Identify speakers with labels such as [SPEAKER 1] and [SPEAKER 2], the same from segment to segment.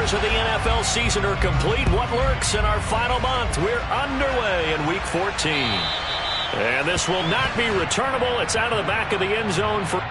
[SPEAKER 1] quarters of the NFL season are complete. What lurks in our final month? We're underway in Week 14. And this will not be returnable. It's out of the back of the end zone for...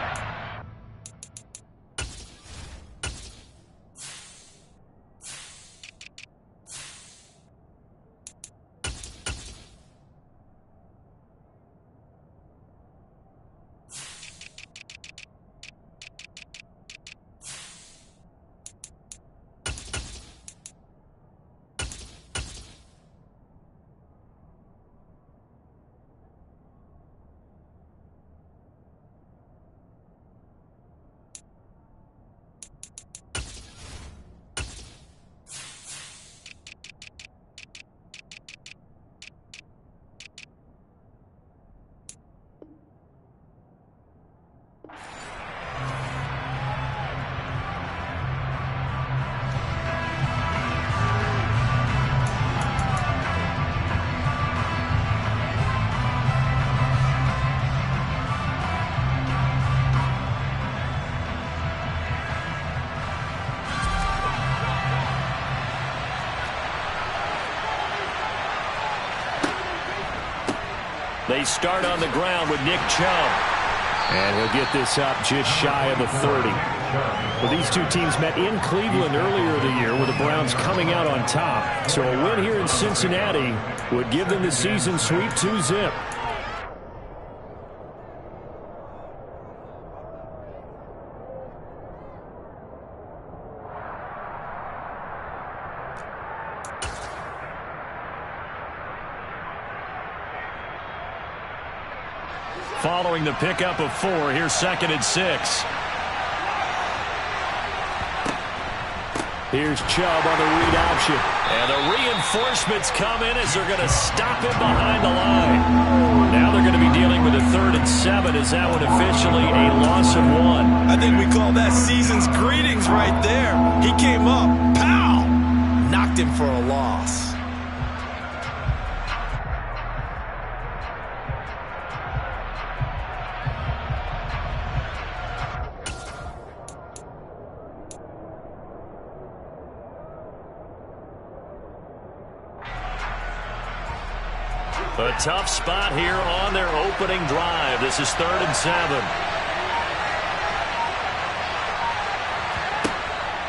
[SPEAKER 1] They start on the ground with Nick Chubb. And he'll get this up just shy of the 30. Well, these two teams met in Cleveland earlier in the year with the Browns coming out on top. So a win here in Cincinnati would give them the season sweep 2-zip. Following the pickup of 4, here's 2nd and 6. Here's Chubb on the read option. And the reinforcements come in as they're going to stop him behind the line. Now they're going to be dealing with a 3rd and 7. Is that one officially a loss of 1?
[SPEAKER 2] I think we call that season's greetings right there. He came up, pow! Knocked him for a loss.
[SPEAKER 1] A tough spot here on their opening drive. This is 3rd and 7.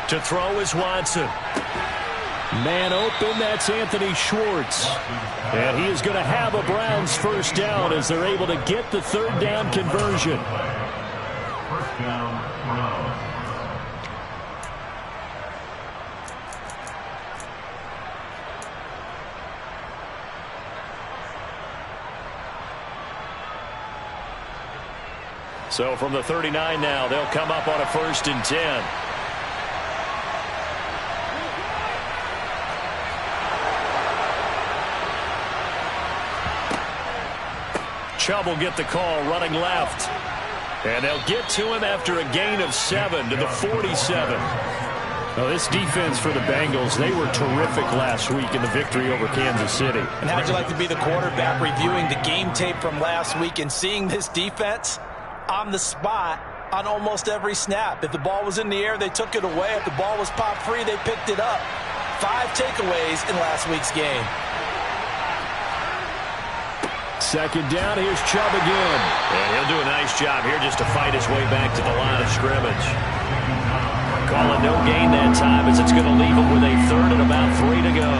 [SPEAKER 1] To throw is Watson. Man open, that's Anthony Schwartz. And he is going to have a Browns first down as they're able to get the 3rd down conversion.
[SPEAKER 3] First down, Browns.
[SPEAKER 1] So from the 39 now, they'll come up on a 1st and 10. Chubb will get the call running left. And they'll get to him after a gain of 7 to the 47. Well, this defense for the Bengals, they were terrific last week in the victory over Kansas City.
[SPEAKER 2] And how'd you like to be the quarterback reviewing the game tape from last week and seeing this defense on the spot on almost every snap? If the ball was in the air, they took it away. If the ball was popped free, they picked it up. 5 takeaways in last week's game.
[SPEAKER 1] 2nd down, here's Chubb again. And he'll do a nice job here just to fight his way back to the line of scrimmage. Calling no gain that time as it's going to leave him with a 3rd and about 3 to go.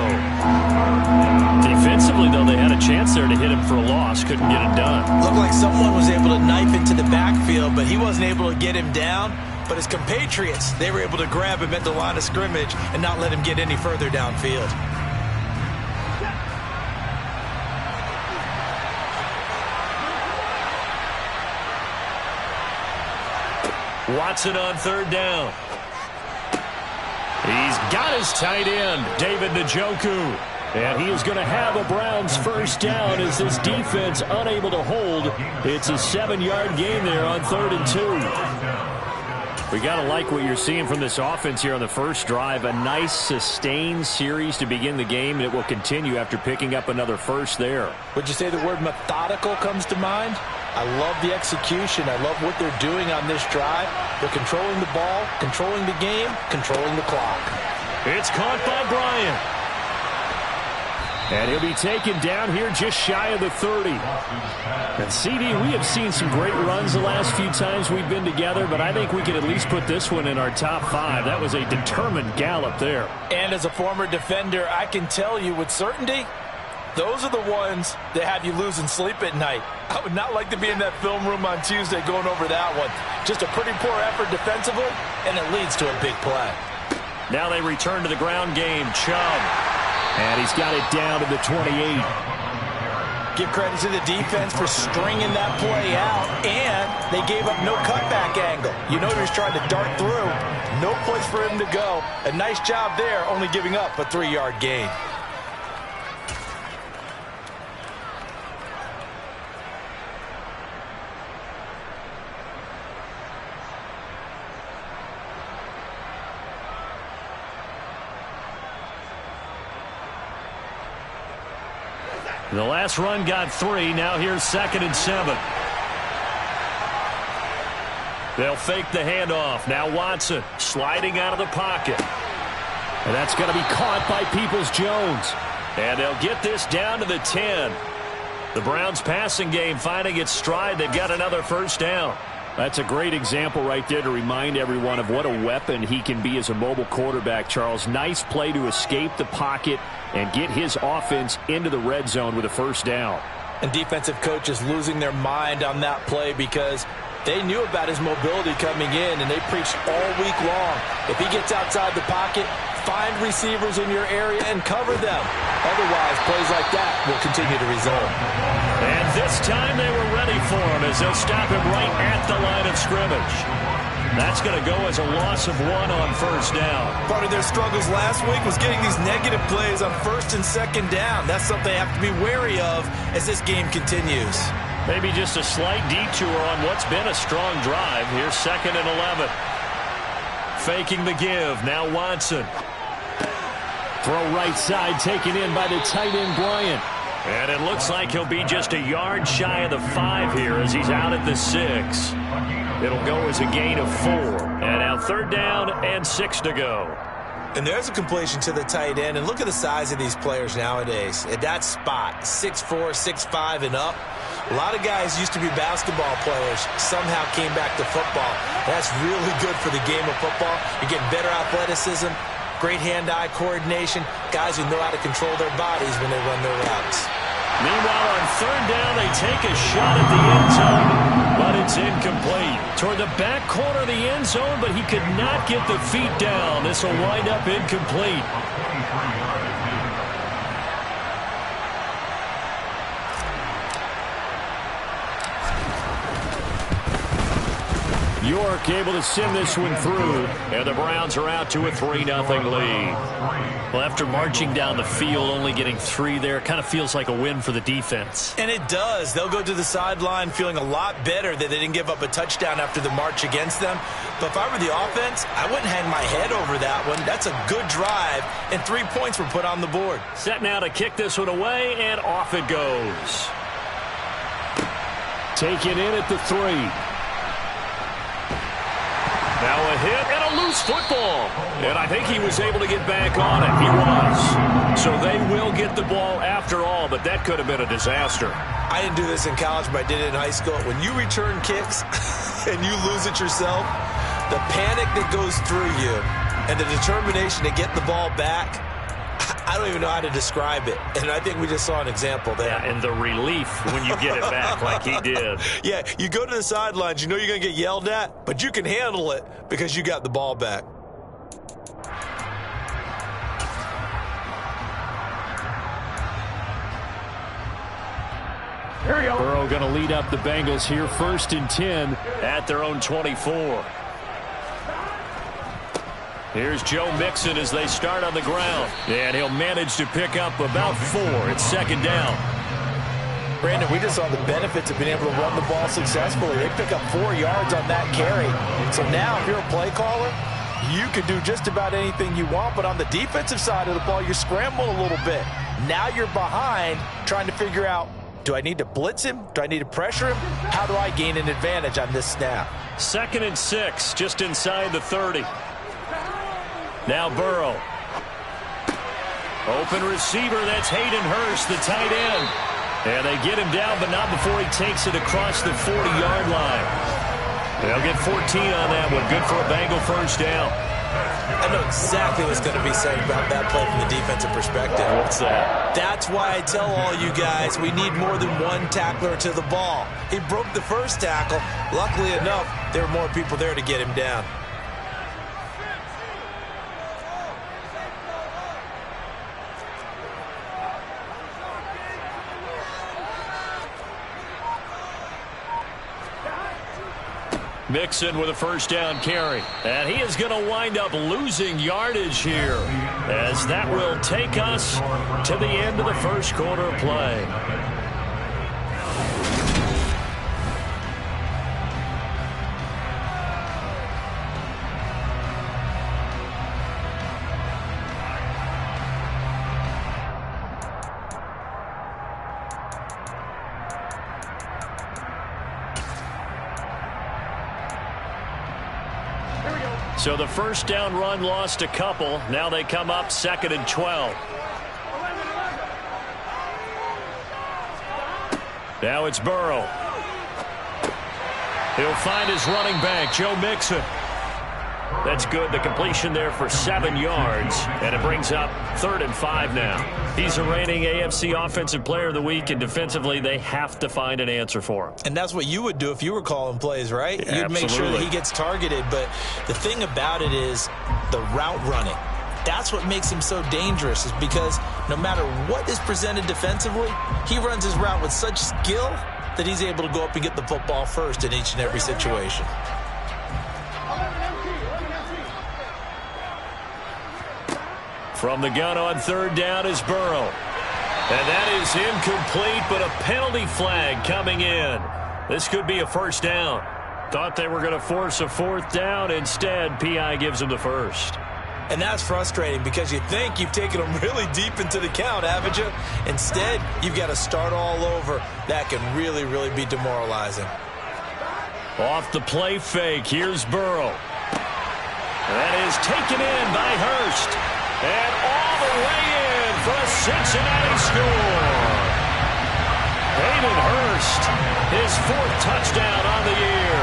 [SPEAKER 1] Defensively, though, they had a chance there to hit him for a loss. Couldn't get it done.
[SPEAKER 2] Looked like someone was able to knife into the backfield, but he wasn't able to get him down. But his compatriots, they were able to grab him at the line of scrimmage and not let him get any further downfield.
[SPEAKER 1] Watson on 3rd down. He's got his tight end, David Njoku. And he is going to have a Browns first down as this defense unable to hold. It's a 7-yard gain there on 3rd and 2. We got to like what you're seeing from this offense here on the first drive. A nice sustained series to begin the game, and it will continue after picking up another first there.
[SPEAKER 2] Would you say the word methodical comes to mind? I love the execution. I love what they're doing on this drive. They're controlling the ball, controlling the game, controlling the clock.
[SPEAKER 1] It's caught by Bryant. And he'll be taken down here just shy of the 30. And CD, we have seen some great runs the last few times we've been together, but I think we can at least put this one in our top 5. That was a determined gallop there.
[SPEAKER 2] And as a former defender, I can tell you with certainty, those are the ones that have you losing sleep at night. I would not like to be in that film room on Tuesday going over that one. Just a pretty poor effort defensively, and it leads to a big play.
[SPEAKER 1] Now they return to the ground game. Chubb. And he's got it down to the 28.
[SPEAKER 2] Give credit to the defense for stringing that play out, and they gave up no cutback angle. You know he was trying to dart through. No place for him to go. A nice job there, only giving up a 3-yard gain.
[SPEAKER 1] The last run got 3. Now here's 2nd and 7. They'll fake the handoff. Now Watson sliding out of the pocket. And that's going to be caught by Peoples-Jones. And they'll get this down to the 10. The Browns passing game finding its stride. They've got another first down. That's a great example right there to remind everyone of what a weapon he can be as a mobile quarterback, Charles. Nice play to escape the pocket and get his offense into the red zone with a first down.
[SPEAKER 2] And defensive coaches losing their mind on that play because they knew about his mobility coming in, and they preached all week long. If he gets outside the pocket, find receivers in your area and cover them. Otherwise, plays like that will continue to result.
[SPEAKER 1] And this time they were ready for him as they'll stop him right at the line of scrimmage. That's going to go as a loss of 1 on first down.
[SPEAKER 2] Part of their struggles last week was getting these negative plays on 1st and 2nd down. That's something they have to be wary of as this game continues.
[SPEAKER 1] Maybe just a slight detour on what's been a strong drive. Here's 2nd and 11. Faking the give. Now Watson. Throw right side taken in by the tight end Bryant. And it looks like he'll be just a yard shy of the 5 here as he's out at the 6. It'll go as a gain of 4. And now 3rd down and 6 to go.
[SPEAKER 2] And there's a completion to the tight end. And look at the size of these players nowadays. At that spot, 6'4", 6'5", and up. A lot of guys used to be basketball players, somehow came back to football. That's really good for the game of football. You're getting better athleticism, great hand-eye coordination, guys who know how to control their bodies when they run their routes.
[SPEAKER 1] Meanwhile, on 3rd down, they take a shot at the end zone, but it's incomplete. Toward the back corner of the end zone, but he could not get the feet down. This will wind up incomplete. York able to send this one through, and the Browns are out to a 3-0 lead. Well, after marching down the field, only getting 3 there, kind of feels like a win for the defense.
[SPEAKER 2] And it does. They'll go to the sideline feeling a lot better that they didn't give up a touchdown after the march against them. But if I were the offense, I wouldn't hang my head over that one. That's a good drive, and 3 points were put on the board.
[SPEAKER 1] Set now to kick this one away, and off it goes. Taken in at the 3. Now a hit and a loose football. And I think he was able to get back on it. He was. So they will get the ball after all, but that could have been a disaster.
[SPEAKER 2] I didn't do this in college, but I did it in high school. When you return kicks and you lose it yourself, the panic that goes through you and the determination to get the ball back, I don't even know how to describe it. And I think we just saw an example there.
[SPEAKER 1] Yeah, and the relief when you get it back like he did.
[SPEAKER 2] Yeah, you go to the sidelines, you know you're going to get yelled at, but you can handle it because you got the ball back.
[SPEAKER 1] Burrow going to lead up the Bengals here 1st and 10 at their own 24. Here's Joe Mixon as they start on the ground. And he'll manage to pick up about 4. It's 2nd down.
[SPEAKER 2] Brandon, we just saw the benefits of being able to run the ball successfully. They pick up 4 yards on that carry. So now if you're a play caller, you can do just about anything you want. But on the defensive side of the ball, you're scrambling a little bit. Now you're behind trying to figure out, do I need to blitz him? Do I need to pressure him? How do I gain an advantage on this snap?
[SPEAKER 1] 2nd and 6, just inside the 30. Now Burrow. Open receiver, that's Hayden Hurst, the tight end. And they get him down, but not before he takes it across the 40-yard line. They'll get 14 on that one. Good for a Bengal first down.
[SPEAKER 2] I know exactly what's going to be said about that play from the defensive perspective.
[SPEAKER 1] What's that?
[SPEAKER 2] That's why I tell all you guys we need more than one tackler to the ball. He broke the first tackle. Luckily enough, there were more people there to get him down.
[SPEAKER 1] Mixon with a first down carry. And he is going to wind up losing yardage here, as that will take us to the end of the first quarter of play. So the first down run lost a couple. Now they come up 2nd and 12. Now it's Burrow. He'll find his running back, Joe Mixon. That's good. The completion there for 7 yards. And it brings up 3rd and 5 now. He's a reigning AFC Offensive Player of the Week, and defensively they have to find an answer for him.
[SPEAKER 2] And that's what you would do if you were calling plays, right?
[SPEAKER 1] Absolutely.
[SPEAKER 2] You'd make sure that he gets targeted. But the thing about it is the route running. That's what makes him so dangerous, is because no matter what is presented defensively, he runs his route with such skill that he's able to go up and get the football first in each and every situation.
[SPEAKER 1] From the gun on 3rd down is Burrow. And that is incomplete, but a penalty flag coming in. This could be a first down. Thought they were going to force a 4th down. Instead, P.I. gives them the first.
[SPEAKER 2] And that's frustrating because you think you've taken them really deep into the count, haven't you? Instead, you've got to start all over. That can really, really be demoralizing.
[SPEAKER 1] Off the play fake, here's Burrow. That is taken in by Hurst. And all the way in for a Cincinnati score. Hayden Hurst, his 4th touchdown on the year.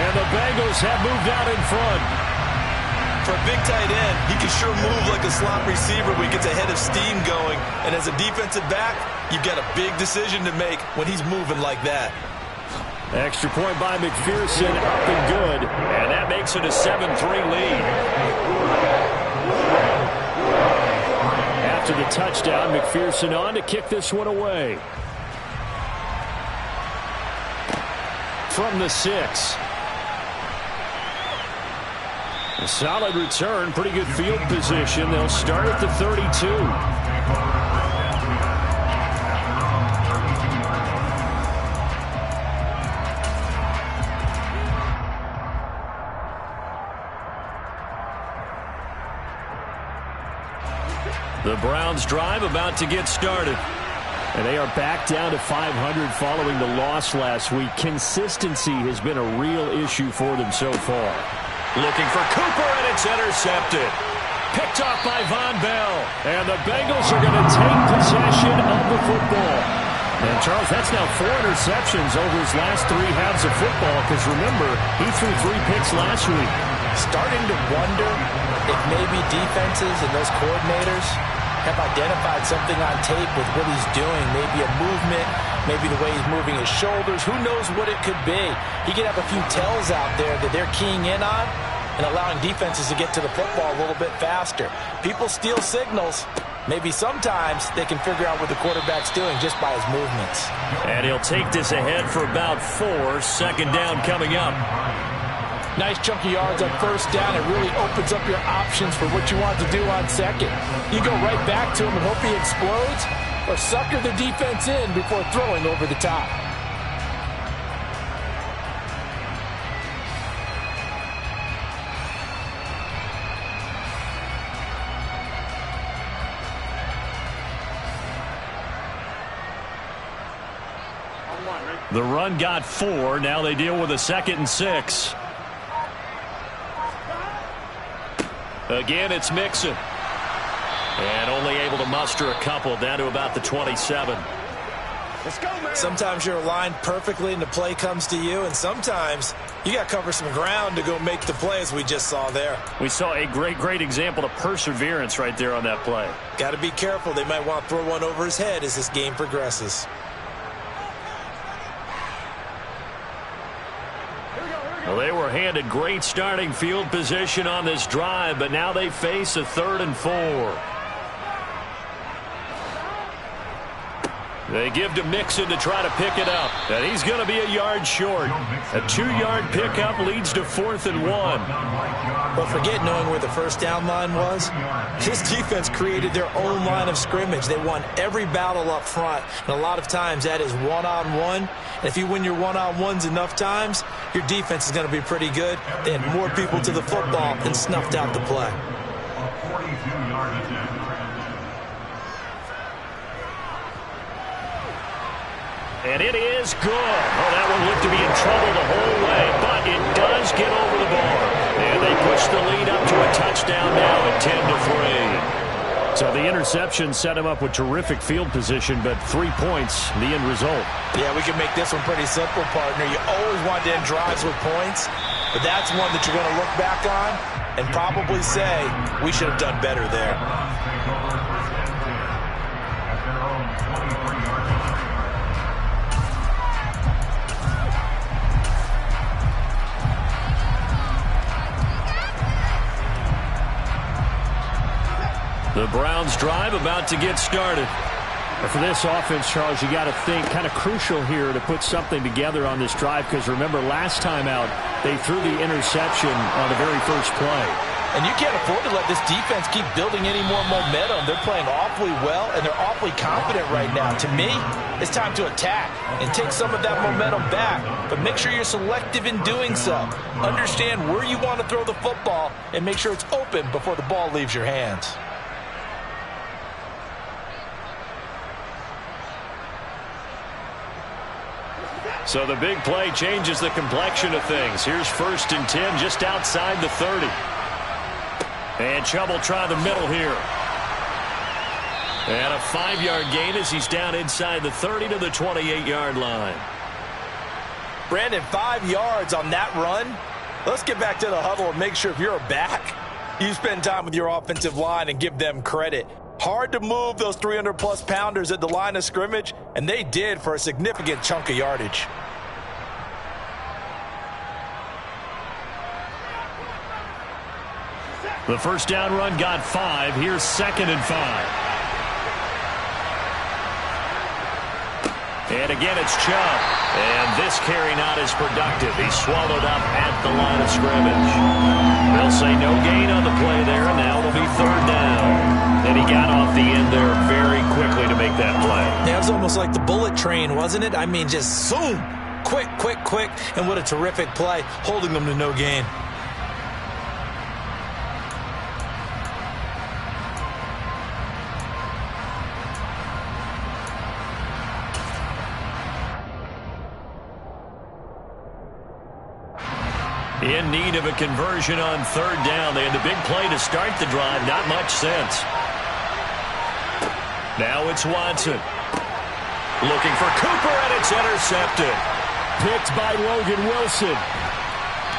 [SPEAKER 1] And the Bengals have moved out in front.
[SPEAKER 2] For a big tight end, he can sure move like a slot receiver when he gets a head of steam going. And as a defensive back, you've got a big decision to make when he's moving like that.
[SPEAKER 1] Extra point by McPherson, up and good. And that makes it a 7-3 lead. After the touchdown, McPherson on to kick this one away. From the 6. A solid return, pretty good field position. They'll start at the 32. The Browns drive about to get started. And they are back down to 500 following the loss last week. Consistency has been a real issue for them so far. Looking for Cooper, and it's intercepted. Picked off by Von Bell. And the Bengals are going to take possession of the football. And, Charles, that's now 4 interceptions over his last 3 halves of football, because, remember, he threw 3 picks last week.
[SPEAKER 2] Starting to wonder if maybe defenses and those coordinators have identified something on tape with what he's doing. Maybe a movement, maybe the way he's moving his shoulders. Who knows what it could be? He could have a few tells out there that they're keying in on and allowing defenses to get to the football a little bit faster. People steal signals. Maybe sometimes they can figure out what the quarterback's doing just by his movements.
[SPEAKER 1] And he'll take this ahead for about 4. 2nd down coming up.
[SPEAKER 2] Nice chunky yards on 1st down. It really opens up your options for what you want to do on 2nd. You go right back to him and hope he explodes, or sucker the defense in before throwing over the top.
[SPEAKER 1] The run got 4. Now they deal with a 2nd and 6. Again, it's Mixon. And only able to muster a couple down to about the 27.
[SPEAKER 2] Let's go, man. Sometimes you're aligned perfectly and the play comes to you, and sometimes you got to cover some ground to go make the play, as we just saw there.
[SPEAKER 1] We saw a great example of perseverance right there on that play.
[SPEAKER 2] Got to be careful. They might want to throw one over his head as this game progresses.
[SPEAKER 1] Well, they were handed great starting field position on this drive, but now they face a 3rd and 4. They give to Mixon to try to pick it up, and he's going to be a yard short. A 2-yard pickup leads to 4th and 1.
[SPEAKER 2] But forget knowing where the first down line was. This defense created their own line of scrimmage. They won every battle up front, and a lot of times that is one-on-one. And if you win your one-on-ones enough times, your defense is going to be pretty good. They had more people to the football and snuffed out the play.
[SPEAKER 3] A 42-yard attempt.
[SPEAKER 1] And it is good. Oh, that one looked to be in trouble the whole way, but it does get over the bar. And they push the lead up to a touchdown now at 10-3. So the interception set him up with terrific field position, but 3 points, the end result.
[SPEAKER 2] Yeah, we can make this one pretty simple, partner. You always want to end drives with points, but that's one that you're going to look back on and probably say, we should have done better there.
[SPEAKER 1] The Browns drive about to get started. For this offense, Charles, you got to think kind of crucial here to put something together on this drive, because remember last time out they threw the interception on the very first play.
[SPEAKER 2] And you can't afford to let this defense keep building any more momentum. They're playing awfully well, and they're awfully confident right now. To me, it's time to attack and take some of that momentum back, but make sure you're selective in doing so. Understand where you want to throw the football and make sure it's open before the ball leaves your hands.
[SPEAKER 1] So the big play changes the complexion of things. Here's 1st and 10 just outside the 30. And Chubb will try the middle here. And a 5-yard gain as he's down inside the 30 to the 28-yard line.
[SPEAKER 2] Brandon, 5 yards on that run. Let's get back to the huddle and make sure if you're back, you spend time with your offensive line and give them credit. Hard to move those 300-plus pounders at the line of scrimmage, and they did for a significant chunk of yardage.
[SPEAKER 1] The first down run got 5. Here's 2nd and 5. And again, it's Chubb. And this carry not as productive. He's swallowed up at the line of scrimmage. They'll say no gain on the play there, and now it'll be 3rd down. And he got off the end there very quickly to make that play.
[SPEAKER 2] Yeah, it was almost like the bullet train, wasn't it? I mean, just zoom. Quick. And what a terrific play, holding them to no gain.
[SPEAKER 1] In need of a conversion on 3rd down. They had the big play to start the drive. Not much sense. Now it's Watson. Looking for Cooper, and it's intercepted. Picked by Logan Wilson.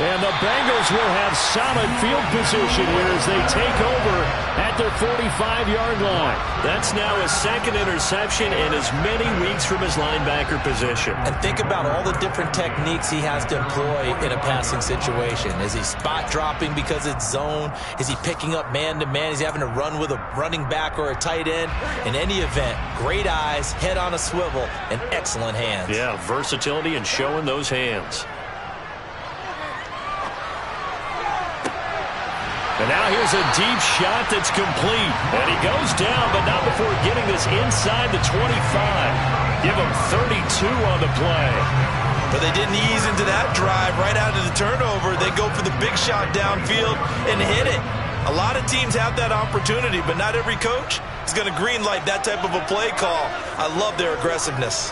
[SPEAKER 1] And the Bengals will have solid field position here as they take over at their 45-yard line. That's now his 2nd interception in as many weeks from his linebacker position.
[SPEAKER 2] And think about all the different techniques he has to employ in a passing situation. Is he spot dropping because it's zone? Is he picking up man-to-man? Is he having to run with a running back or a tight end? In any event, great eyes, head on a swivel, and excellent hands.
[SPEAKER 1] Yeah, versatility and showing those hands. And now here's a deep shot that's complete. And he goes down, but not before getting this inside the 25. Give him 32 on the play.
[SPEAKER 2] But they didn't ease into that drive right out of the turnover. They go for the big shot downfield and hit it. A lot of teams have that opportunity, but not every coach is going to green light that type of a play call. I love their aggressiveness.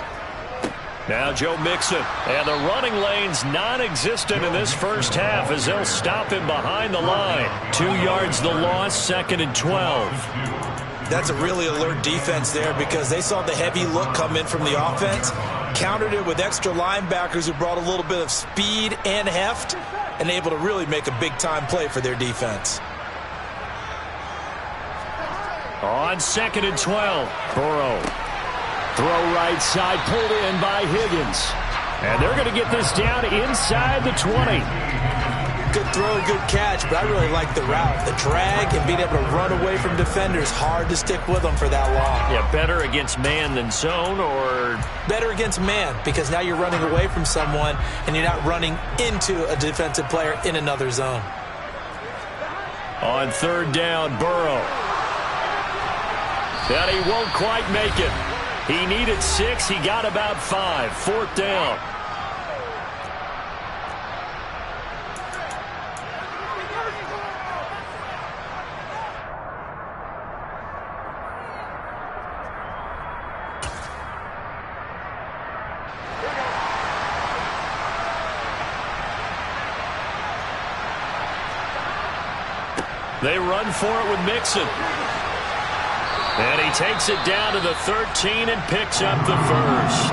[SPEAKER 1] Now Joe Mixon, and the running lane's non-existent in this first half as they'll stop him behind the line. 2 yards the loss, 2nd and 12.
[SPEAKER 2] That's a really alert defense there because they saw the heavy look come in from the offense, countered it with extra linebackers who brought a little bit of speed and heft, and able to really make a big-time play for their defense.
[SPEAKER 1] On 2nd and 12, Burrow. Throw right side, pulled in by Higgins. And they're going to get this down inside the 20.
[SPEAKER 2] Good throw and good catch, but I really like the route. The drag and being able to run away from defenders, hard to stick with them for that long.
[SPEAKER 1] Yeah, better against man than zone, or?
[SPEAKER 2] Better against man, because now you're running away from someone and you're not running into a defensive player in another zone.
[SPEAKER 1] On 3rd down, Burrow. And he won't quite make it. He needed 6. He got about 5. 4th down. They run for it with Mixon. And he takes it down to the 13 and picks up the first.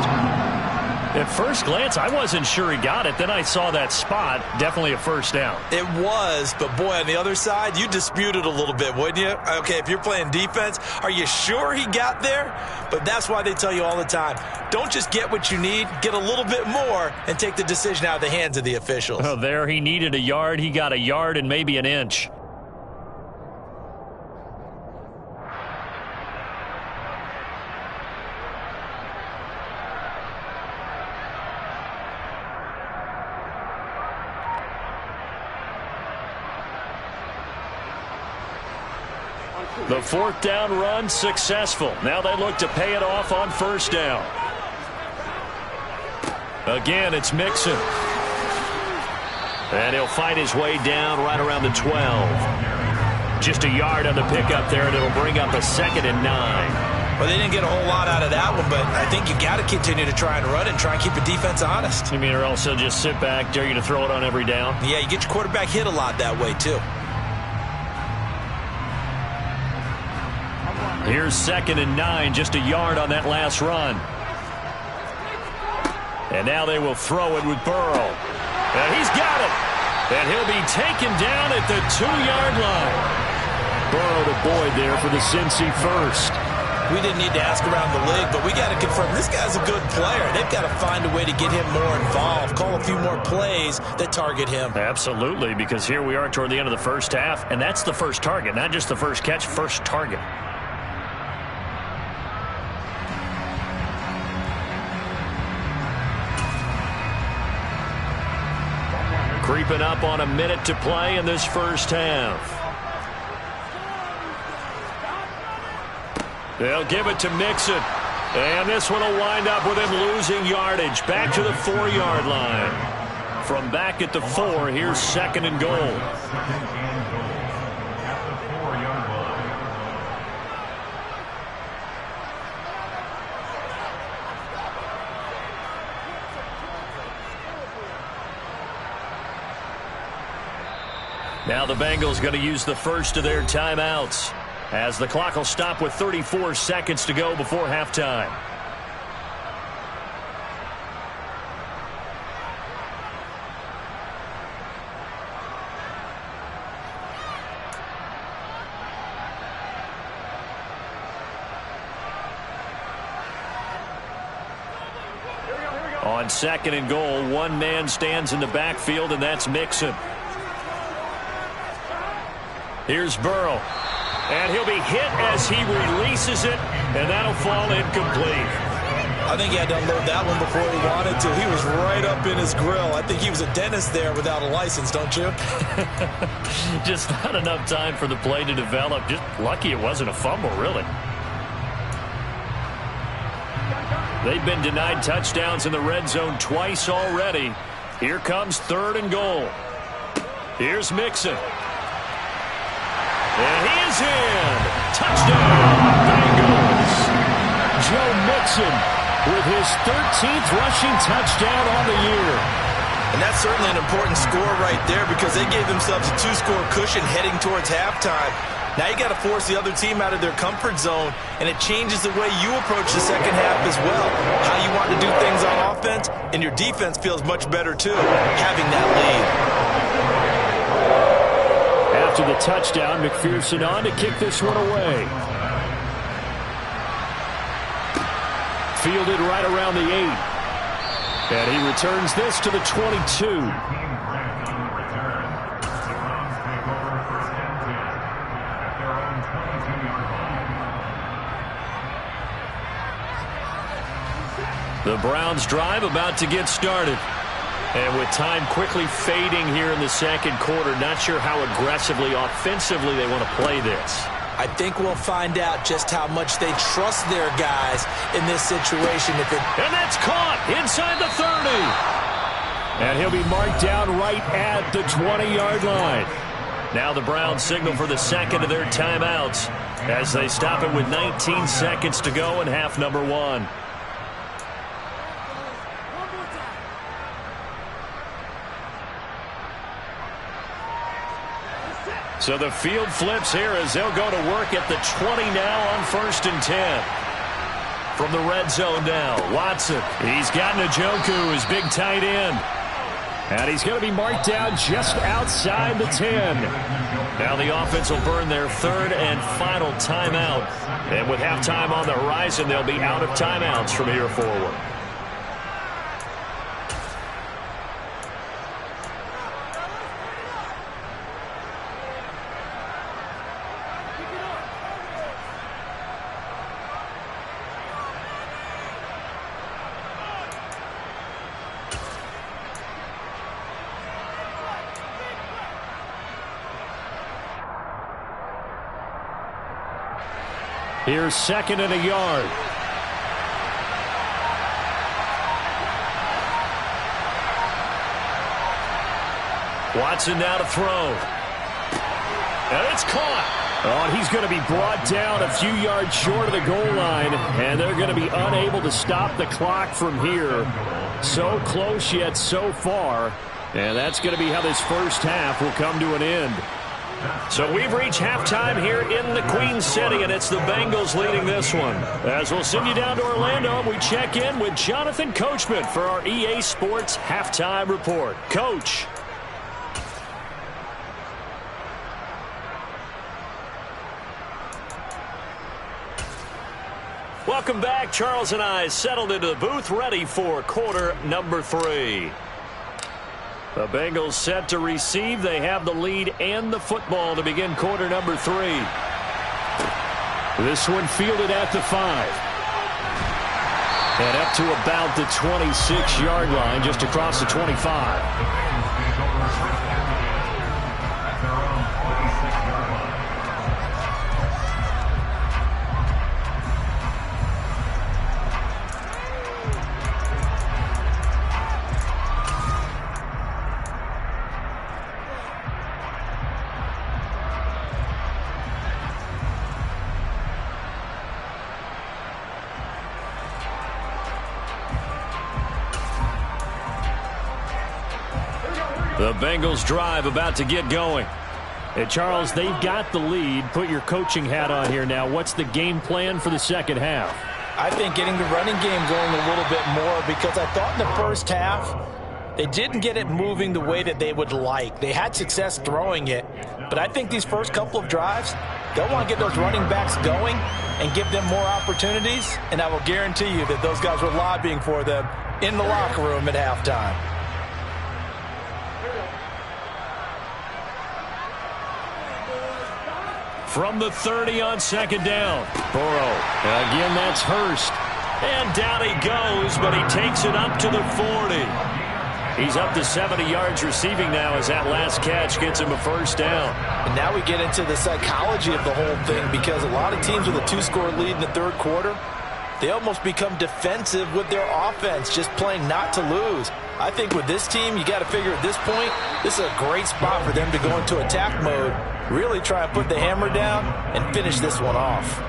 [SPEAKER 1] At first glance, I wasn't sure he got it. Then I saw that spot. Definitely a first down.
[SPEAKER 2] It was, but boy, on the other side, you dispute it a little bit, wouldn't you? Okay, if you're playing defense, are you sure he got there? But that's why they tell you all the time, don't just get what you need, get a little bit more, and take the decision out of the hands of the officials.
[SPEAKER 1] Oh, there he needed a yard. He got a yard and maybe an inch. The 4th down run successful. Now they look to pay it off on 1st down. Again, it's Mixon. And he'll fight his way down right around the 12. Just a yard on the pickup there, and it'll bring up a 2nd and 9.
[SPEAKER 2] Well, they didn't get a whole lot out of that one, but I think you got to continue to try and run and try and keep the defense honest.
[SPEAKER 1] You mean, or else they'll just sit back, dare you to throw it on every down?
[SPEAKER 2] Yeah, you get your quarterback hit a lot that way, too.
[SPEAKER 1] Here's 2nd and 9, just a yard on that last run. And now they will throw it with Burrow. And he's got it. And he'll be taken down at the 2-yard line. Burrow to Boyd there for the Cincy first.
[SPEAKER 2] We didn't need to ask around the league, but we got to confirm this guy's a good player. They've got to find a way to get him more involved, call a few more plays that target him.
[SPEAKER 1] Absolutely, because here we are toward the end of the first half, and that's the first target, not just the first catch, first target. Creeping up on a minute to play in this first half. They'll give it to Mixon. And this one will wind up with him losing yardage. Back to the 4-yard line. From back at the 4, here's 2nd and goal.
[SPEAKER 3] At the 4-yard line.
[SPEAKER 1] Now the Bengals going to use the first of their timeouts, as the clock will stop with 34 seconds to go before halftime. On 2nd and goal, one man stands in the backfield, and that's Mixon. Here's Burrow. And he'll be hit as he releases it, and that'll fall incomplete.
[SPEAKER 2] I think he had to unload that one before he wanted to. He was right up in his grill. I think he was a dentist there without a license, don't you?
[SPEAKER 1] Just not enough time for the play to develop. Just lucky it wasn't a fumble, really. They've been denied touchdowns in the red zone twice already. Here comes 3rd and goal. Here's Mixon. And he is in. Touchdown, Bengals. Joe Mixon with his 13th rushing touchdown on the year.
[SPEAKER 2] And that's certainly an important score right there because they gave themselves a 2-score cushion heading towards halftime. Now you got to force the other team out of their comfort zone, and it changes the way you approach the second half as well. How you want to do things on offense, and your defense feels much better too, having that lead.
[SPEAKER 1] After the touchdown, McPherson on to kick this one away. Fielded right around the 8. And he returns this to the 22. The Browns drive about to get started. And with time quickly fading here in the second quarter, not sure how aggressively, offensively they want to play this.
[SPEAKER 2] I think we'll find out just how much they trust their guys in this situation.
[SPEAKER 1] And that's caught inside the 30. And he'll be marked down right at the 20-yard line. Now the Browns signal for the second of their timeouts as they stop it with 19 seconds to go in half number 1. So the field flips here as they'll go to work at the 20 now on 1st and 10. From the red zone now, Watson. He's got Njoku, his big tight end. And he's going to be marked down just outside the 10. Now the offense will burn their third and final timeout. And with halftime on the horizon, they'll be out of timeouts from here forward. Here's 2nd and a yard. Watson now to throw. And it's caught. Oh, and he's going to be brought down a few yards short of the goal line, and they're going to be unable to stop the clock from here. So close yet so far, and that's going to be how this first half will come to an end. So we've reached halftime here in the Queen City, and it's the Bengals leading this one. As we'll send you down to Orlando, we check in with Jonathan Coachman for our EA Sports Halftime Report. Coach. Welcome back. Charles and I settled into the booth, ready for quarter number 3. The Bengals set to receive. They have the lead and the football to begin quarter number 3. This one fielded at the 5. And up to about the 26-yard line, just across the 25. The Bengals drive about to get going. Hey, Charles, they've got the lead. Put your coaching hat on here now. What's the game plan for the second half?
[SPEAKER 2] I think getting the running game going a little bit more, because I thought in the first half they didn't get it moving the way that they would like. They had success throwing it, but I think these first couple of drives, they'll want to get those running backs going and give them more opportunities, and I will guarantee you that those guys were lobbying for them in the locker room at halftime.
[SPEAKER 1] From the 30 on second down. Burrow. Again, that's Hurst. And down he goes, but he takes it up to the 40. He's up to 70 yards receiving now as that last catch gets him a first down.
[SPEAKER 2] And now we get into the psychology of the whole thing, because a lot of teams with a 2-score lead in the third quarter, they almost become defensive with their offense, just playing not to lose. I think with this team, you got to figure at this point, this is a great spot for them to go into attack mode, really try and put the hammer down and finish this one off.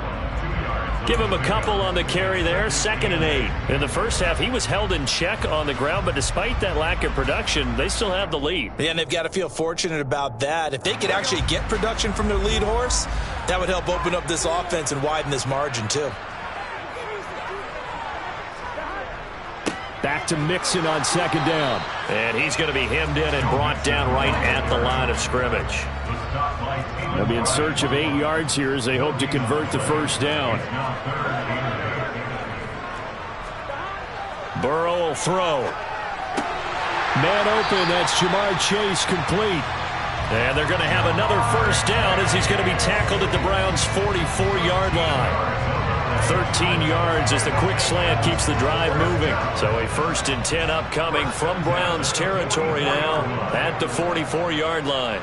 [SPEAKER 1] Give him a couple on the carry there, 2nd and 8. In the first half, he was held in check on the ground, but despite that lack of production, they still have the lead.
[SPEAKER 2] Yeah, and they've got to feel fortunate about that. If they could actually get production from their lead horse, that would help open up this offense and widen this margin too.
[SPEAKER 1] Back to Mixon on 2nd down. And he's going to be hemmed in and brought down right at the line of scrimmage. They'll be in search of 8 yards here as they hope to convert the first down. Burrow will throw. Man open, that's Jamar Chase, complete. And they're going to have another first down as he's going to be tackled at the Browns' 44-yard line. 13 yards as the quick slant keeps the drive moving. So a 1st and 10 upcoming from Browns territory now at the 44-yard line.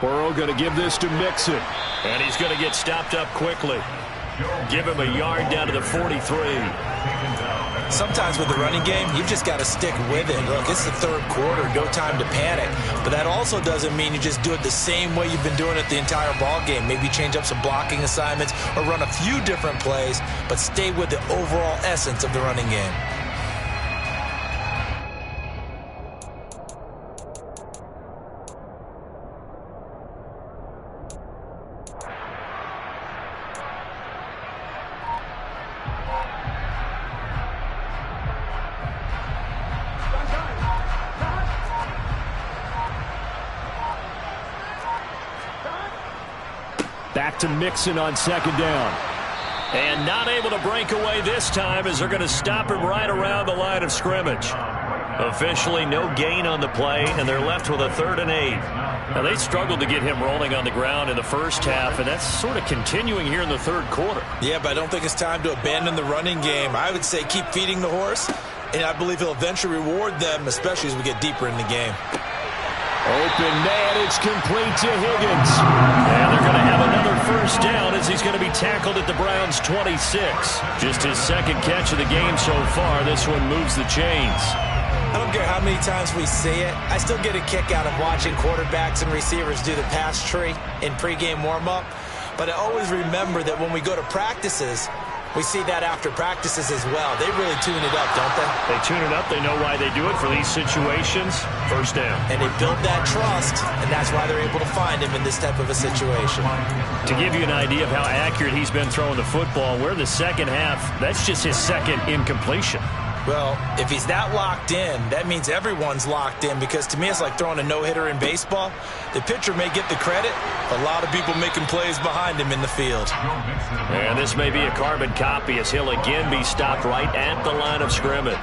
[SPEAKER 1] Burrow going to give this to Mixon. And he's going to get stopped up quickly. Give him a yard down to the 43.
[SPEAKER 2] Sometimes with the running game, you've just got to stick with it. Look, it's the 3rd quarter, no time to panic. But that also doesn't mean you just do it the same way you've been doing it the entire ball game. Maybe change up some blocking assignments or run a few different plays, but stay with the overall essence of the running game.
[SPEAKER 1] Back to Mixon on 2nd down. And not able to break away this time as they're going to stop him right around the line of scrimmage. Officially no gain on the play, and they're left with a 3rd and 8. Now, they struggled to get him rolling on the ground in the first half, and that's sort of continuing here in the 3rd quarter.
[SPEAKER 2] Yeah, but I don't think it's time to abandon the running game. I would say keep feeding the horse, and I believe he'll eventually reward them, especially as we get deeper in the game.
[SPEAKER 1] Open man, it's complete to Higgins. And they're going to have another first down as he's going to be tackled at the Browns' 26. Just his 2nd catch of the game so far. This one moves the chains.
[SPEAKER 2] I don't care how many times we say it, I still get a kick out of watching quarterbacks and receivers do the pass tree in pregame warm-up. But I always remember that when we go to practices, we see that after practices as well. They really tune it up, don't they?
[SPEAKER 1] They tune it up. They know why they do it for these situations. First down.
[SPEAKER 2] And they build that trust, and that's why they're able to find him in this type of a situation.
[SPEAKER 1] To give you an idea of how accurate he's been throwing the football, we're the 2nd half. That's just his 2nd incompletion.
[SPEAKER 2] Well, if he's that locked in, that means everyone's locked in, because to me it's like throwing a no-hitter in baseball. The pitcher may get the credit, a lot of people making plays behind him in the field.
[SPEAKER 1] And this may be a carbon copy as he'll again be stopped right at the line of scrimmage.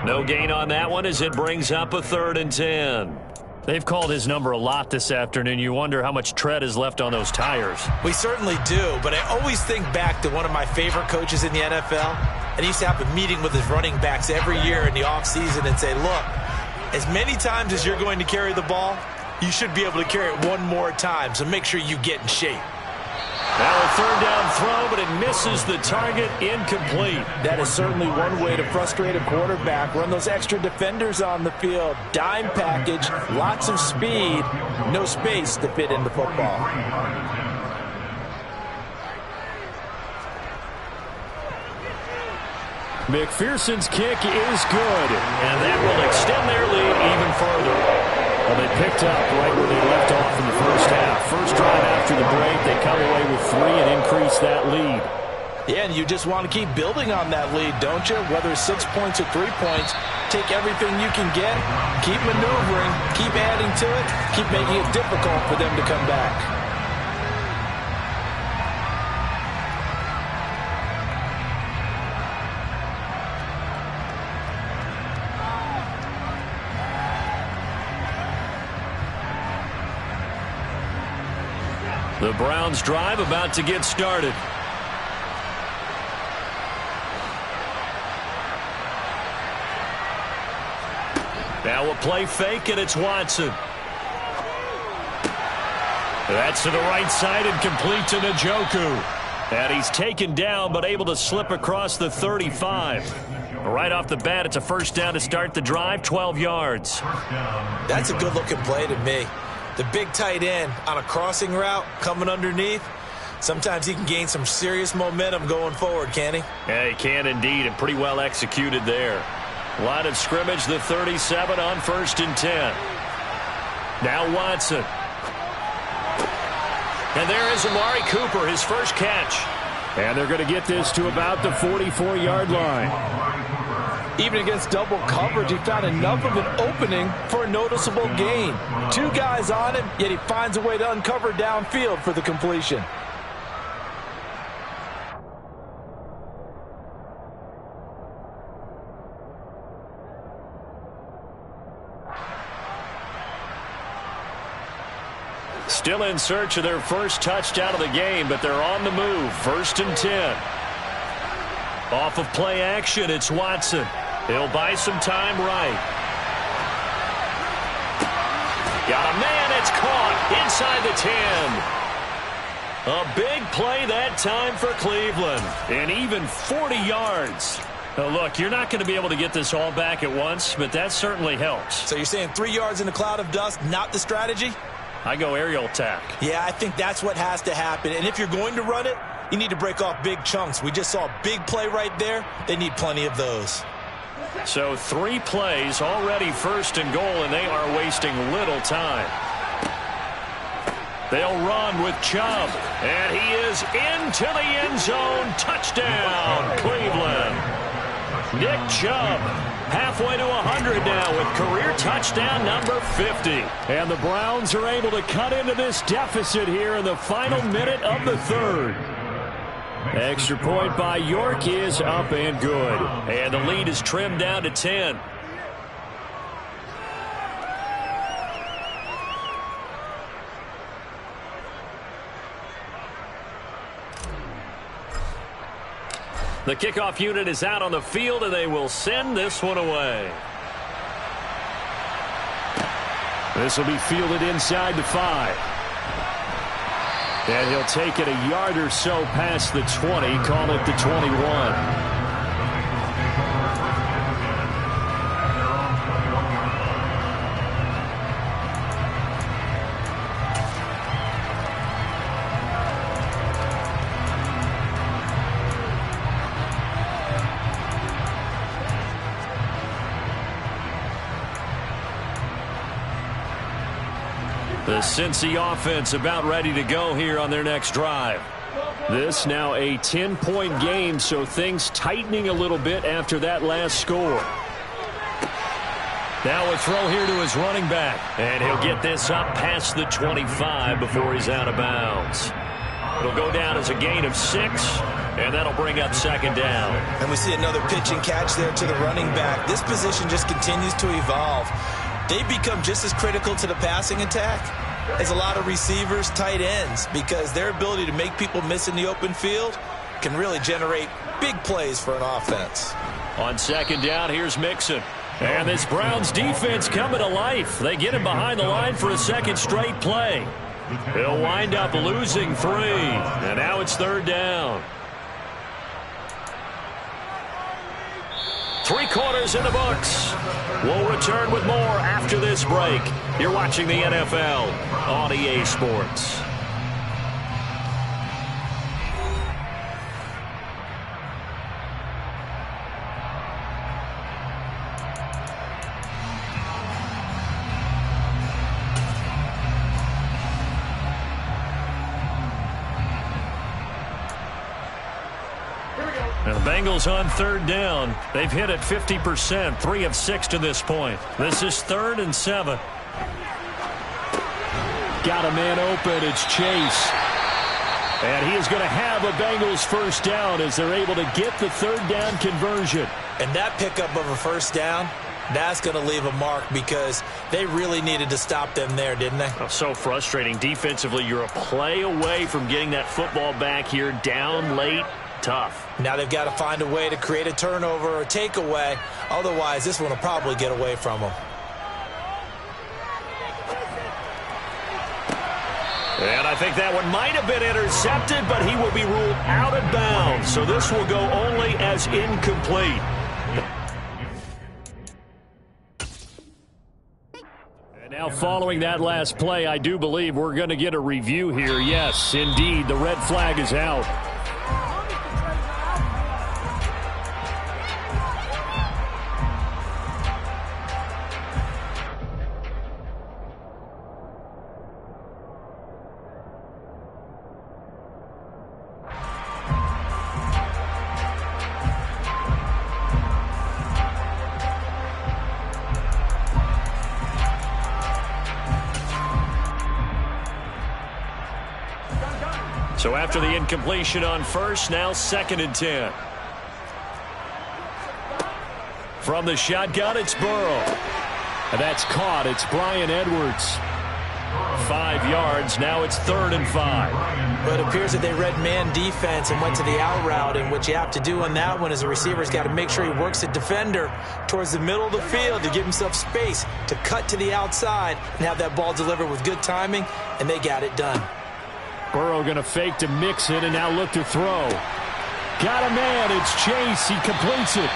[SPEAKER 1] No gain on that one as it brings up a 3rd and 10. They've called his number a lot this afternoon. You wonder how much tread is left on those tires.
[SPEAKER 2] We certainly do, but I always think back to one of my favorite coaches in the NFL, and he used to have a meeting with his running backs every year in the offseason and say, look, as many times as you're going to carry the ball, you should be able to carry it one more time, so make sure you get in shape.
[SPEAKER 1] Now a 3rd down throw, but it misses the target, incomplete.
[SPEAKER 4] That is certainly one way to frustrate a quarterback. Run those extra defenders on the field. Dime package, lots of speed, no space to fit in the football.
[SPEAKER 1] McPherson's kick is good, and that will extend their lead even further. Well, they picked up right where they left off in the first half. First drive after the break, they come away with 3 and increase that lead.
[SPEAKER 4] Yeah, and you just want to keep building on that lead, don't you? Whether it's 6 points or 3 points, take everything you can get, keep maneuvering, keep adding to it, keep making it difficult for them to come back.
[SPEAKER 1] The Browns drive about to get started. Now a play fake, and it's Watson. That's to the right side and complete to Njoku. And he's taken down but able to slip across the 35. Right off the bat, it's a first down to start the drive, 12 yards.
[SPEAKER 2] That's a good-looking play to me. The big tight end on a crossing route coming underneath. Sometimes he can gain some serious momentum going forward, can he?
[SPEAKER 1] Yeah, he can indeed, and pretty well executed there. Line of scrimmage, the 37 on 1st and 10. Now Watson. And there is Amari Cooper, his first catch. And they're going to get this to about the 44-yard line.
[SPEAKER 2] Even against double coverage, he found enough of an opening for a noticeable gain. 2 guys on him, yet he finds a way to uncover downfield for the completion.
[SPEAKER 1] Still in search of their first touchdown of the game, but they're on the move. 1st and 10. Off of play action, it's Watson. He'll buy some time right. Got a man, it's caught inside the 10. A big play that time for Cleveland. And even 40 yards. Now look, you're not going to be able to get this all back at once, but that certainly helps.
[SPEAKER 2] So you're saying 3 yards in a cloud of dust, not the strategy?
[SPEAKER 1] I go aerial attack.
[SPEAKER 2] Yeah, I think that's what has to happen. And if you're going to run it, you need to break off big chunks. We just saw a big play right there. They need plenty of those.
[SPEAKER 1] So 3 plays, already 1st and goal, and they are wasting little time. They'll run with Chubb. And he is into the end zone. Touchdown, Cleveland. Nick Chubb. Halfway to 100 now with career touchdown number 50. And the Browns are able to cut into this deficit here in the final minute of the 3rd. Extra point by York is up and good. And the lead is trimmed down to 10. The kickoff unit is out on the field, and they will send this one away. This will be fielded inside the 5. And he'll take it a yard or so past the 20, call it the 21. The Cincy offense about ready to go here on their next drive. This now a 10-point game, so things tightening a little bit after that last score. Now a throw here to his running back, and he'll get this up past the 25 before he's out of bounds. It'll go down as a gain of 6, and that'll bring up 2nd down.
[SPEAKER 2] And we see another pitch and catch there to the running back. This position just continues to evolve. They become just as critical to the passing attack as a lot of receivers, tight ends, because their ability to make people miss in the open field can really generate big plays for an offense.
[SPEAKER 1] On 2nd down, here's Mixon. And this Browns defense coming to life. They get him behind the line for a 2nd straight play. He'll wind up losing 3. And now it's 3rd down. 3 quarters in the books. We'll return with more after this break. You're watching the NFL on EA Sports. And the Bengals on 3rd down. They've hit it 50%, 3 of 6 to this point. This is 3rd and 7. Got a man open. It's Chase. And he is going to have a Bengals first down as they're able to get the 3rd down conversion.
[SPEAKER 2] And that pickup of a first down, that's going to leave a mark because they really needed to stop them there, didn't they?
[SPEAKER 1] Oh, so frustrating. Defensively, you're a play away from getting that football back here down late. Tough.
[SPEAKER 2] Now they've got to find a way to create a turnover or takeaway. Otherwise, this one will probably get away from them.
[SPEAKER 1] And I think that one might have been intercepted, but he will be ruled out of bounds. So this will go only as incomplete. Now following that last play, I do believe we're going to get a review here. Yes, indeed, the red flag is out. So after the incompletion on first, now 2nd and 10. From the shotgun, it's Burrow. And that's caught. It's Bryan Edwards. 5 yards. Now it's 3rd and 5.
[SPEAKER 2] But it appears that they read man defense and went to the out route. And what you have to do on that one is a receiver's got to make sure he works the defender towards the middle of the field to give himself space to cut to the outside and have that ball delivered with good timing, and they got it done.
[SPEAKER 1] Burrow going to fake to Mixon and now look to throw. Got a man. It's Chase. He completes it.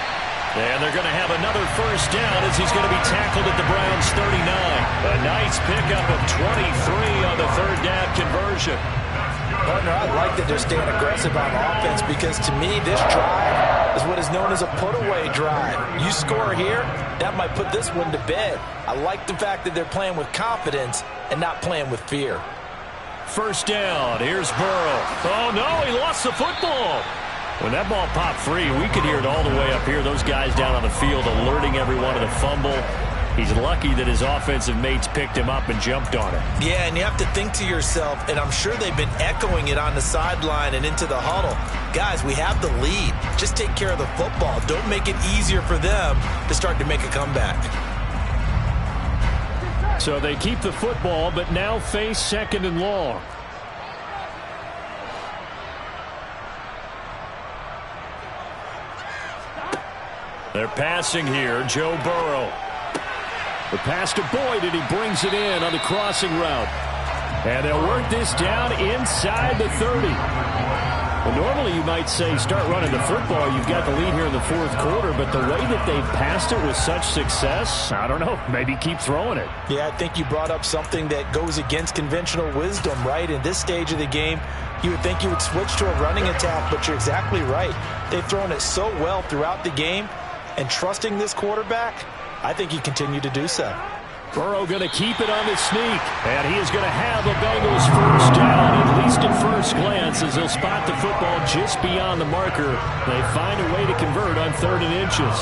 [SPEAKER 1] And they're going to have another first down as he's going to be tackled at the Browns' 39. A nice pickup of 23 on the 3rd down conversion.
[SPEAKER 2] Partner, I like that they're staying aggressive on offense because to me this drive is what is known as a put-away drive. You score here, that might put this one to bed. I like the fact that they're playing with confidence and not playing with fear.
[SPEAKER 1] First down. Here's Burrow. Oh, no, he lost the football. When that ball popped free, we could hear it all the way up here. Those guys down on the field alerting everyone of the fumble. He's lucky that his offensive mates picked him up and jumped on it.
[SPEAKER 2] Yeah, and you have to think to yourself, and I'm sure they've been echoing it on the sideline and into the huddle. Guys, we have the lead. Just take care of the football. Don't make it easier for them to start to make a comeback.
[SPEAKER 1] So they keep the football, but now face 2nd and long. They're passing here. Joe Burrow. The pass to Boyd, and he brings it in on the crossing route. And they'll work this down inside the 30. Well, normally you might say start running the football. You've got the lead here in the 4th quarter, but the way that they've passed it with such success, I don't know, maybe keep throwing it.
[SPEAKER 2] Yeah, I think you brought up something that goes against conventional wisdom, right? In this stage of the game, you would think you would switch to a running attack, but you're exactly right. They've thrown it so well throughout the game, and trusting this quarterback, I think he continued to do so.
[SPEAKER 1] Burrow going to keep it on the sneak, and he is going to have a Bengals first down, at least at first glance, as they'll spot the football just beyond the marker. They find a way to convert on 3rd and inches.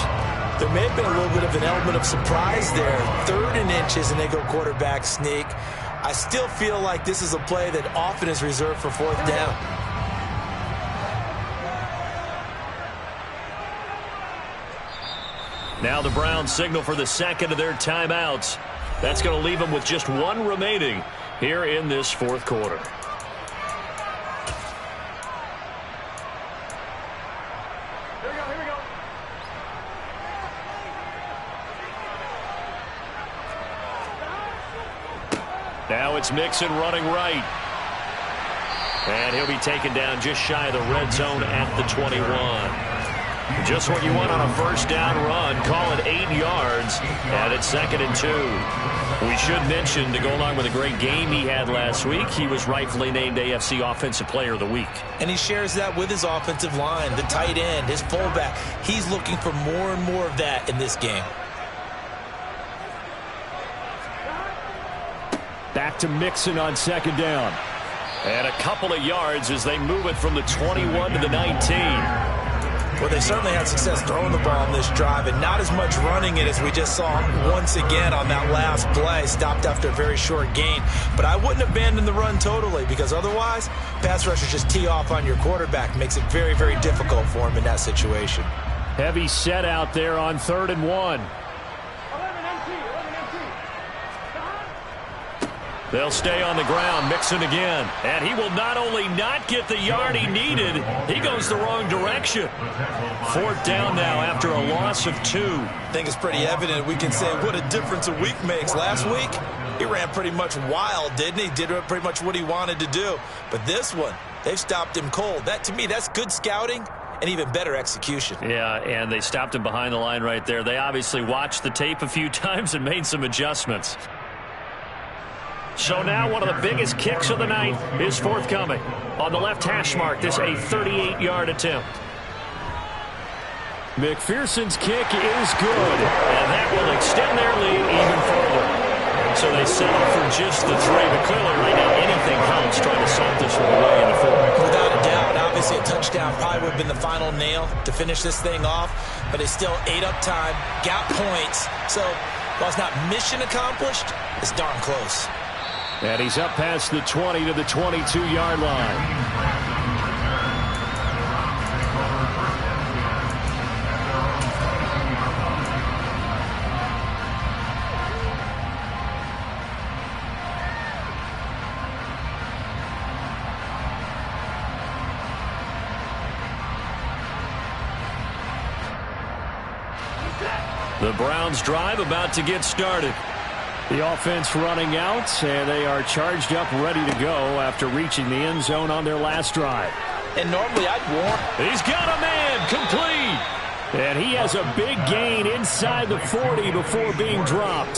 [SPEAKER 2] There may have been a little bit of an element of surprise there. 3rd and inches, and they go quarterback sneak. I still feel like this is a play that often is reserved for 4th down.
[SPEAKER 1] Now the Browns signal for the 2nd of their timeouts. That's going to leave them with just 1 remaining here in this 4th quarter.
[SPEAKER 3] Here we go.
[SPEAKER 1] Now it's Mixon running right. And he'll be taken down just shy of the red zone at the 21. Just what you want on a first down run. Call it 8 yards, and it's 2nd and 2. We should mention, to go along with a great game he had last week, he was rightfully named AFC Offensive Player of the Week.
[SPEAKER 2] And he shares that with his offensive line, the tight end, his fullback. He's looking for more and more of that in this game.
[SPEAKER 1] Back to Mixon on 2nd down. And a couple of yards as they move it from the 21 to the 19.
[SPEAKER 2] Well, they certainly had success throwing the ball on this drive and not as much running it as we just saw once again on that last play. Stopped after a very short gain. But I wouldn't abandon the run totally because otherwise, pass rushers just tee off on your quarterback. Makes it very, very difficult for him in that situation.
[SPEAKER 1] Heavy set out there on 3rd and 1. They'll stay on the ground. Mixon again. And he will not only not get the yard he needed, he goes the wrong direction. 4th down now after a loss of 2.
[SPEAKER 2] I think it's pretty evident. We can say what a difference a week makes. Last week, he ran pretty much wild, didn't he? Did pretty much what he wanted to do. But this one, they've stopped him cold. That, to me, that's good scouting and even better execution.
[SPEAKER 1] Yeah, and they stopped him behind the line right there. They obviously watched the tape a few times and made some adjustments. So now one of the biggest kicks of the night is forthcoming. On the left hash mark, this a 38-yard attempt. McPherson's kick is good, and that will extend their lead even further. So they settle for just the 3, but clearly right now anything helps trying to salt this one away in the 4th.
[SPEAKER 2] Without a doubt, obviously a touchdown probably would have been the final nail to finish this thing off, but it's still ate up time, got points. So while it's not mission accomplished, it's darn close.
[SPEAKER 1] And he's up past the 20 to the 22-yard line. The Browns drive about to get started. The offense running out, and they are charged up, ready to go after reaching the end zone on their last drive.
[SPEAKER 2] And normally I'd warn.
[SPEAKER 1] He's got a man, complete. And he has a big gain inside the 40 before being dropped.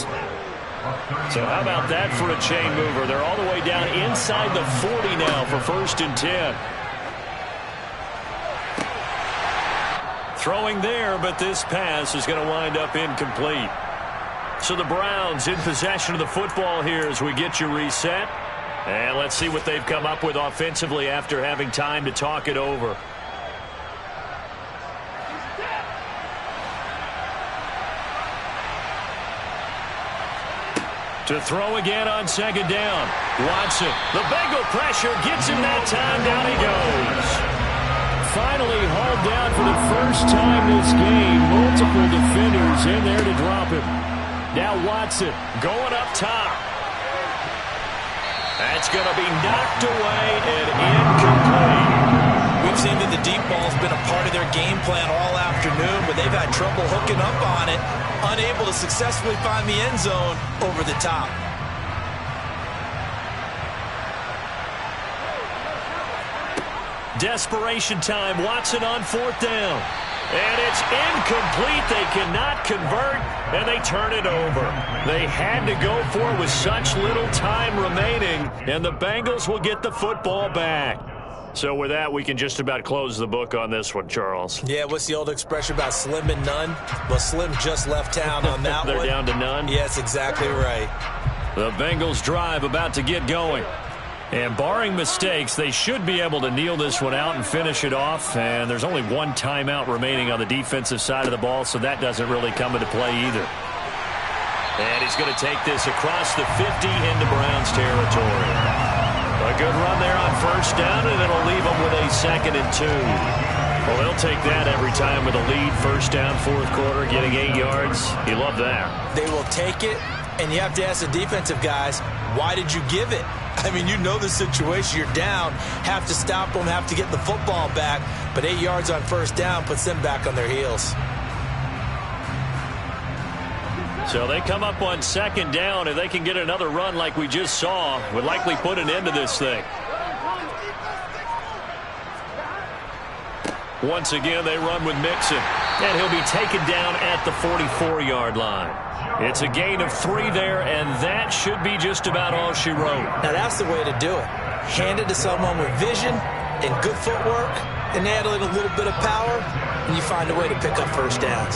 [SPEAKER 1] So how about that for a chain mover? They're all the way down inside the 40 now for 1st and 10. Throwing there, but this pass is going to wind up incomplete. So the Browns in possession of the football here as we get you reset. And let's see what they've come up with offensively after having time to talk it over. To throw again on 2nd down. Watson, the Bengal pressure gets him that time. Down he goes. Finally hauled down for the first time this game. Multiple defenders in there to drop him. Now Watson going up top. That's going to be knocked away and incomplete.
[SPEAKER 2] We've seen that the deep ball's been a part of their game plan all afternoon, but they've had trouble hooking up on it, unable to successfully find the end zone over the top.
[SPEAKER 1] Desperation time. Watson on 4th down. And it's incomplete. They cannot convert, and they turn it over. They had to go for it with such little time remaining, and the Bengals will get the football back. So with that, we can just about close the book on this one, Charles.
[SPEAKER 2] Yeah, what's the old expression about slim and none? Well, Slim just left town on that
[SPEAKER 1] They're
[SPEAKER 2] one.
[SPEAKER 1] down to none?
[SPEAKER 2] Yes, exactly right.
[SPEAKER 1] The Bengals drive about to get going. And barring mistakes, they should be able to kneel this one out and finish it off. And there's only one timeout remaining on the defensive side of the ball, so that doesn't really come into play either. And he's going to take this across the 50 into Browns territory. A good run there on 1st down, and it'll leave them with a 2nd and 2. Well, they'll take that every time with a lead. 1st down, 4th quarter, getting 8 yards. You love that.
[SPEAKER 2] They will take it, and you have to ask the defensive guys, why did you give it? I mean, you know the situation. You're down, have to stop them, have to get the football back. But 8 yards on 1st down puts them back on their heels.
[SPEAKER 1] So they come up on 2nd down. If they can get another run like we just saw, would likely put an end to this thing. Once again, they run with Mixon. And he'll be taken down at the 44-yard line. It's a gain of 3 there, and that should be just about all she wrote.
[SPEAKER 2] Now, that's the way to do it. Hand it to someone with vision and good footwork, and add in a little bit of power, and you find a way to pick up 1st downs.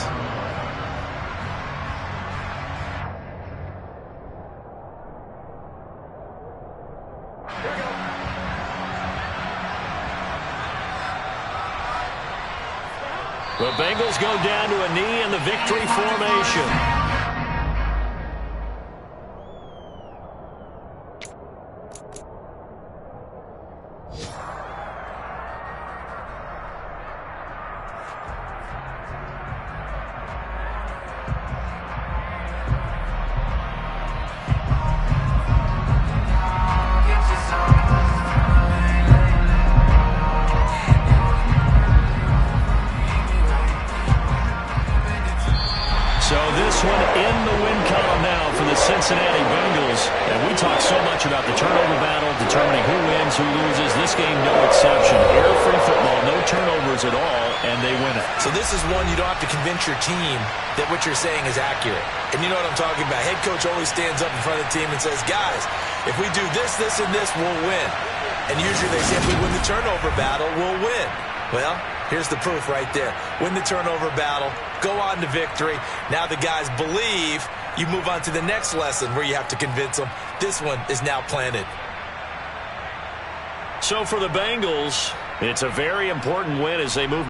[SPEAKER 1] The Bengals go down to a knee in the victory formation. So this one Cincinnati Bengals. And we talk so much about the turnover battle, determining who wins, who loses. This game, no exception. Error-free football, no turnovers at all, and they win it.
[SPEAKER 2] So this is one you don't have to convince your team that what you're saying is accurate. And you know what I'm talking about. Head coach always stands up in front of the team and says, guys, if we do this, this, and this, we'll win. And usually they say if we win the turnover battle, we'll win. Well, here's the proof right there. Win the turnover battle, go on to victory. Now the guys believe. You move on to the next lesson where you have to convince them. This one is now planted.
[SPEAKER 1] So for the Bengals, it's a very important win as they move